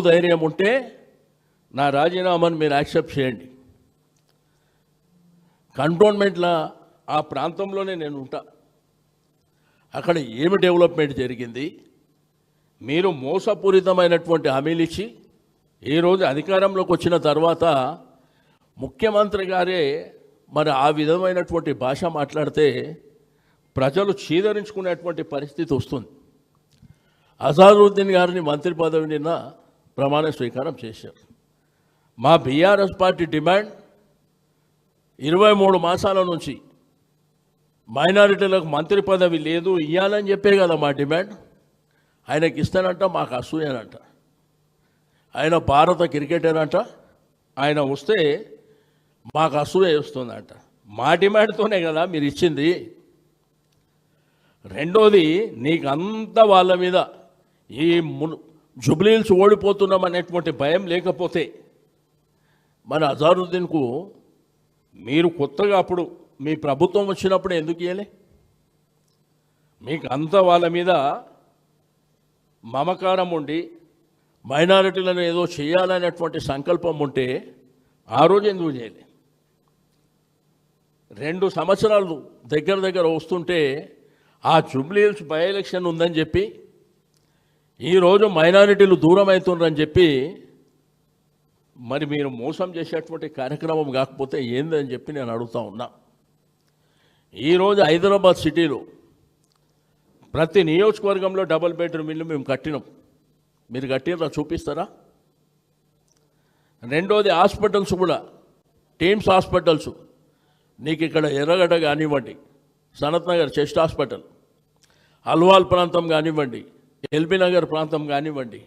ధైర్యం ఉంటే నా రాజీనామాను మీరు యాక్సెప్ట్ చేయండి. కంటోన్మెంట్లో ఆ ప్రాంతంలోనే నేను ఉంటా. అక్కడ ఏమి డెవలప్మెంట్ జరిగింది, మీరు మోసపూరితమైనటువంటి హామీలు ఇచ్చి ఈరోజు అధికారంలోకి వచ్చిన తర్వాత ముఖ్యమంత్రి గారే మరి ఆ విధమైనటువంటి భాష మాట్లాడితే ప్రజలు చీదరించుకునేటువంటి పరిస్థితి వస్తుంది. అజారుద్దీన్ గారిని మంత్రి పదవి నిన్న ప్రమాణ స్వీకారం చేశారు. మా బీఆర్ఎస్ పార్టీ డిమాండ్ 23 మాసాల నుంచి మైనారిటీలకు మంత్రి పదవి లేదు ఇవ్వాలని చెప్పే కదా మా డిమాండ్. ఆయనకి ఇస్తానంట, మాకు అసూయనంట. ఆయన భారత క్రికెటర్ అంట, ఆయన వస్తే మాకు అసూయ వస్తుందంట. మా డిమాండ్తోనే కదా మీరు ఇచ్చింది. రెండోది, నీకు అంత వాళ్ళ మీద ఈ జుబ్లీహిల్స్ ఓడిపోతున్నాం అనేటువంటి భయం లేకపోతే మన అజారుద్దీన్కు మీరు కొత్తగా అప్పుడు మీ ప్రభుత్వం వచ్చినప్పుడు ఎందుకు ఇవ్వలే? మీకు అంత వాళ్ళ మీద మమకారం ఉండి మైనారిటీలను ఏదో చేయాలనేటువంటి సంకల్పం ఉంటే ఆ రోజు ఎందుకు చేయలే? 2 సంవత్సరాలు దగ్గర వస్తుంటే ఆ జుబ్లీహిల్స్ బై ఎలక్షన్ ఉందని చెప్పి ఈరోజు మైనారిటీలు దూరం అవుతుండ్రని చెప్పి మరి మీరు మోసం చేసేటువంటి కార్యక్రమం కాకపోతే ఏందని చెప్పి నేను అడుగుతా ఉన్నా. ఈరోజు హైదరాబాద్ సిటీలో ప్రతి నియోజకవర్గంలో డబుల్ బెడ్రూమ్ ఇల్లు మేము కట్టినాం. మీరు కట్టినరా చూపిస్తారా? రెండోది, హాస్పిటల్స్ కూడా టీమ్స్ హాస్పిటల్స్ నీకు ఇక్కడ ఎర్రగడ్డ కానివ్వండి, సనత్ నగర్ చెస్ట్ హాస్పిటల్, అల్వాల్ ప్రాంతం కానివ్వండి, ఎల్బీ నగర్ ప్రాంతం కానివ్వండి,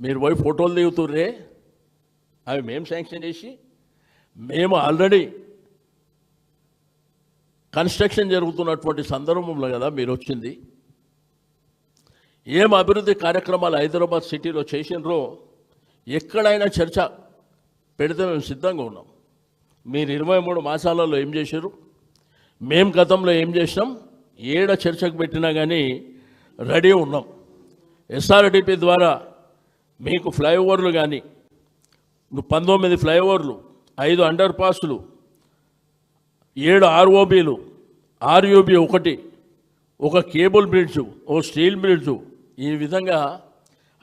మీరు పోయి ఫోటోలు దిగుతుర్రే, అవి మేము శాంక్షన్ చేసి మేము ఆల్రెడీ కన్స్ట్రక్షన్ జరుగుతున్నటువంటి సందర్భంలో కదా మీరు వచ్చింది. ఏం అభివృద్ధి కార్యక్రమాలు హైదరాబాద్ సిటీలో చేసినరో ఎక్కడైనా చర్చ పెడితే మేము సిద్ధంగా ఉన్నాం. మీరు 23 మాసాలలో ఏం చేశారు, మేము గతంలో ఏం చేసినాం, ఏడ చర్చకు పెట్టినా కానీ రెడీ ఉన్నాం. ఎస్ఆర్డిపి ద్వారా మీకు ఫ్లైఓవర్లు కానీ 19 ఫ్లైఓవర్లు, 5 అండర్ పాస్లు, 7 ఆర్ఓబీలు, ఆర్యూబీ 1, ఒక కేబుల్ బ్రిడ్జు, ఒక స్టీల్ బ్రిడ్జు. ఈ విధంగా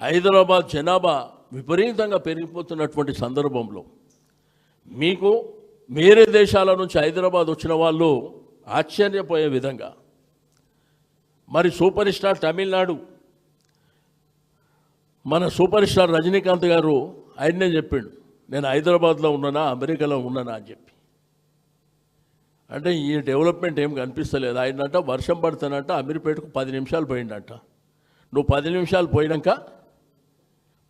హైదరాబాద్ జనాభా విపరీతంగా పెరిగిపోతున్నటువంటి సందర్భంలో మీకు వేరే దేశాల నుంచి హైదరాబాద్ వచ్చిన వాళ్ళు ఆశ్చర్యపోయే విధంగా మరి సూపర్ స్టార్ తమిళనాడు మన సూపర్ స్టార్ రజనీకాంత్ గారు ఆయన్నే చెప్పిండు, నేను హైదరాబాద్లో ఉన్నానా అమెరికాలో ఉన్నానా అని చెప్పి. అంటే ఈ డెవలప్మెంట్ ఏం కనిపిస్తలేదు. ఆయనంట వర్షం పడుతానంట అమీర్పేటకు 10 నిమిషాలు పోయిందంట. నువ్వు 10 నిమిషాలు పోయినాక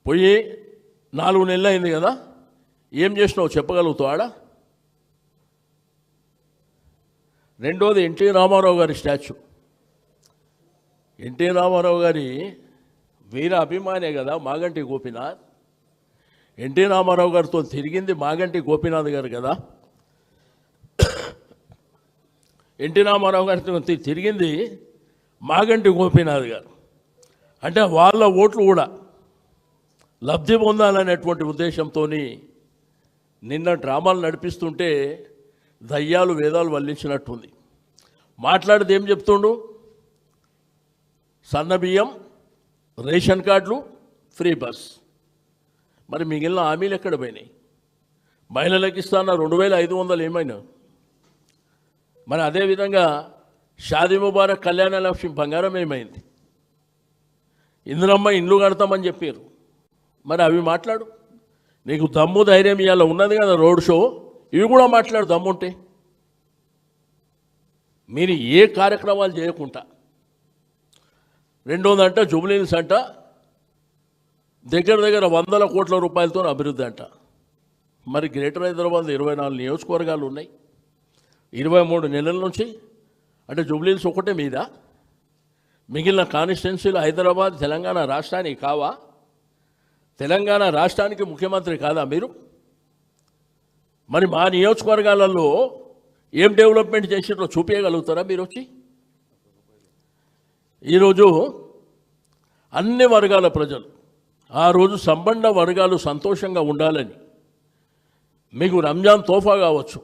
పోయి 4 నెలలు అయింది కదా, ఏం చేసినావు చెప్పగలుగుతావు ఆడ? రెండోది, ఎన్టీ రామారావు గారి స్టాచ్యూ. ఎన్టీ రామారావు గారి వీర అభిమానే కదా మాగంటి గోపీనాథ్. ఎన్టీ రామారావు గారితో తిరిగింది మాగంటి గోపీనాథ్ గారు కదా. ఎన్టీ రామారావు గారితో తిరిగింది మాగంటి గోపీనాథ్ గారు. అంటే వాళ్ళ ఓట్లు కూడా లబ్ధి పొందాలనేటువంటి ఉద్దేశంతో నిన్న డ్రామాలు నడిపిస్తుంటే దయ్యాలు వేదాలు వల్లించినట్టుంది. మాట్లాడితే ఏం చెప్తుండు, సన్నబియ్యం, రేషన్ కార్డులు, ఫ్రీ బస్. మరి మిగిలిన హామీలు ఎక్కడ పోయినాయి? మహిళలకు ఇస్తాన్న 2500 ఏమైనా? మరి అదేవిధంగా షాదీ ముబారక్, కళ్యాణ లక్ష్మి బంగారం ఏమైంది? ఇందిరమ్మ ఇండ్లు కడతామని చెప్పారు. మరి అవి మాట్లాడు. నీకు దమ్ము ధైర్యం ఇవాళ ఉన్నది కదా రోడ్ షో, ఇవి కూడా మాట్లాడు దమ్ముంటే. మీరు ఏ కార్యక్రమాలు చేయకుండా, రెండోదంట జుబ్లీహిల్స్ అంట దగ్గర 100 కోట్ల రూపాయలతో అభివృద్ధి అంట. మరి గ్రేటర్ హైదరాబాద్ 24 నియోజకవర్గాలు ఉన్నాయి. 23 నెలల నుంచి అంటే జుబ్లీహిల్స్ ఒకటే మీద, మిగిలిన కాన్స్టిట్యున్సీలు హైదరాబాద్ తెలంగాణ రాష్ట్రానికి కావా? తెలంగాణ రాష్ట్రానికి ముఖ్యమంత్రి కాదా మీరు? మరి మా నియోజకవర్గాలలో ఏం డెవలప్మెంట్ చేసినో చూపించగలుగుతారా మీరు వచ్చి? ఈరోజు అన్ని వర్గాల ప్రజలు ఆ రోజు సంబంధ వర్గాలు సంతోషంగా ఉండాలని మీకు రంజాన్ తోఫా కావచ్చు,